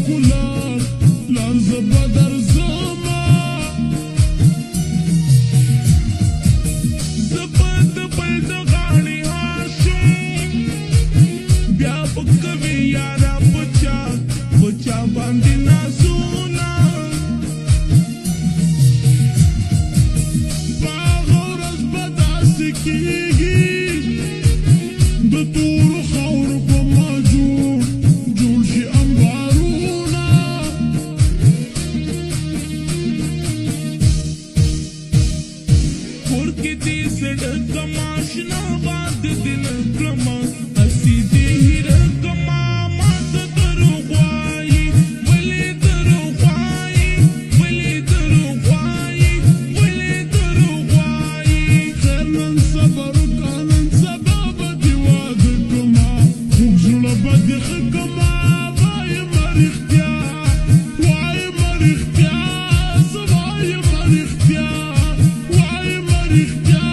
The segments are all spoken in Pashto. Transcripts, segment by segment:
کولر لرز بدر زما زبد بل د غاړي هاشم بیا پکوي یارا بچا باندې نازونه باغ ورځ به داسې کېږي د تورو خاورو په ما جوړ شي انبارونه کور کې دې زړه کما اشنا باد دې نه کړمه هسې دې هیره کما ما ته دروغ وایي ولې دروغ وایي ولې دروغ وایي ولې دروغ وایي خیر نن صبر وکړه نن سبا به دې واده کړمه خوږ زړه به دې ښه کړمه وایم رښتیا وایم رښتیا زه وایم رښتیا وایم رښتیا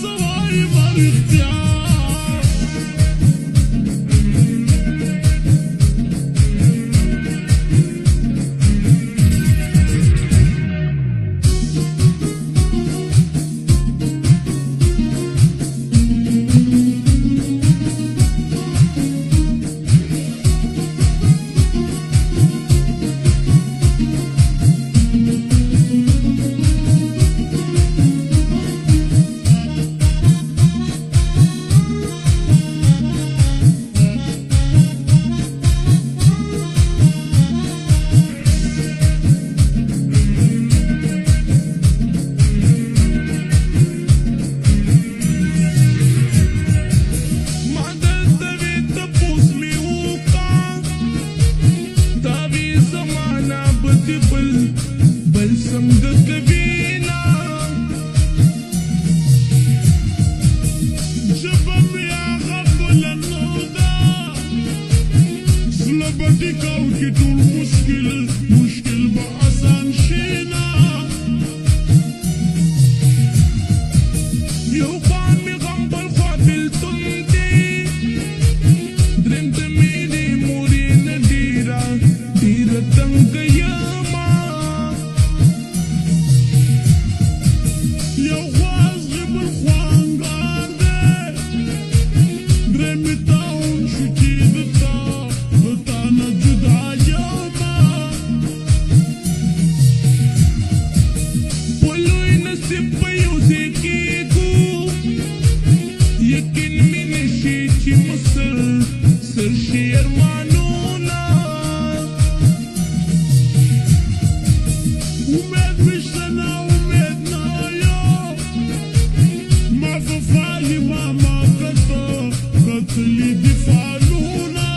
زه وایم رښتیا بل څنګه کوي نه ژبه مې هغه بله نو ده زړه به دې کال کې ټول مشکل به اسان شي نه یو خوا مې غم بل خوا بېلتون دی درېیم د مینې مورې نه ډېره تنګه یمه یو خوا زغې بل خوا انګار دی درېیم مې تاون شو چې د تا نه جدا یمه په لوی نصیب به یو ځای کېږو یقین مې نه شي چې مو سر شي ارمانونه امید مې شته نه امید نه یو ما په فالي ما کتلي دي فالونه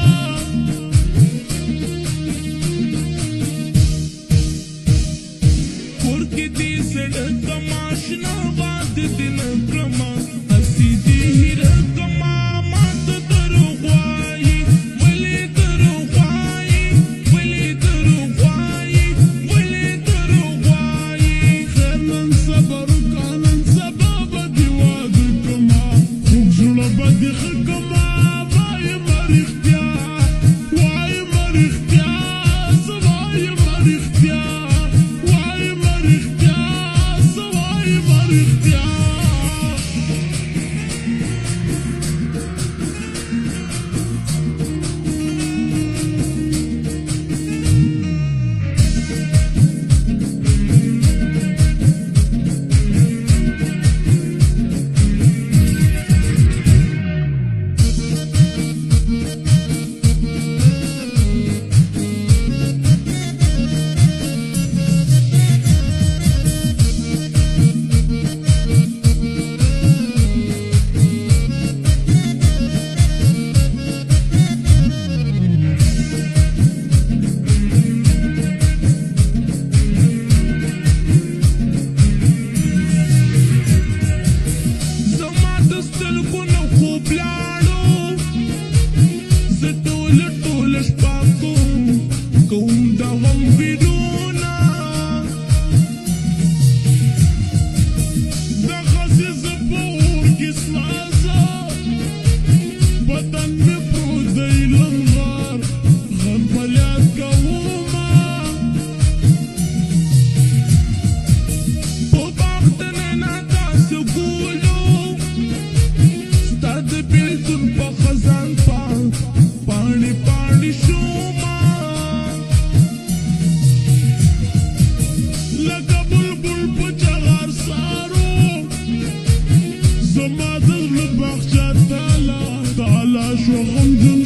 کور کې دې زړه کما اشنا باد دې نه کړمه هسې دې هیره کما ما ته دروغ وایي ولې دروغ وایي ولې دروغ وایي ولې دروغ وایي خیر نن صبر وکړه نن سبا به دې واده کړمه خوږ زړه به دې ښه کړمه وایم رښتیا وایم رښتیا زه وایم رښتیا وایم رښتیا زه وایم رښتیا لبخشة تعالى تعالى شو غمجن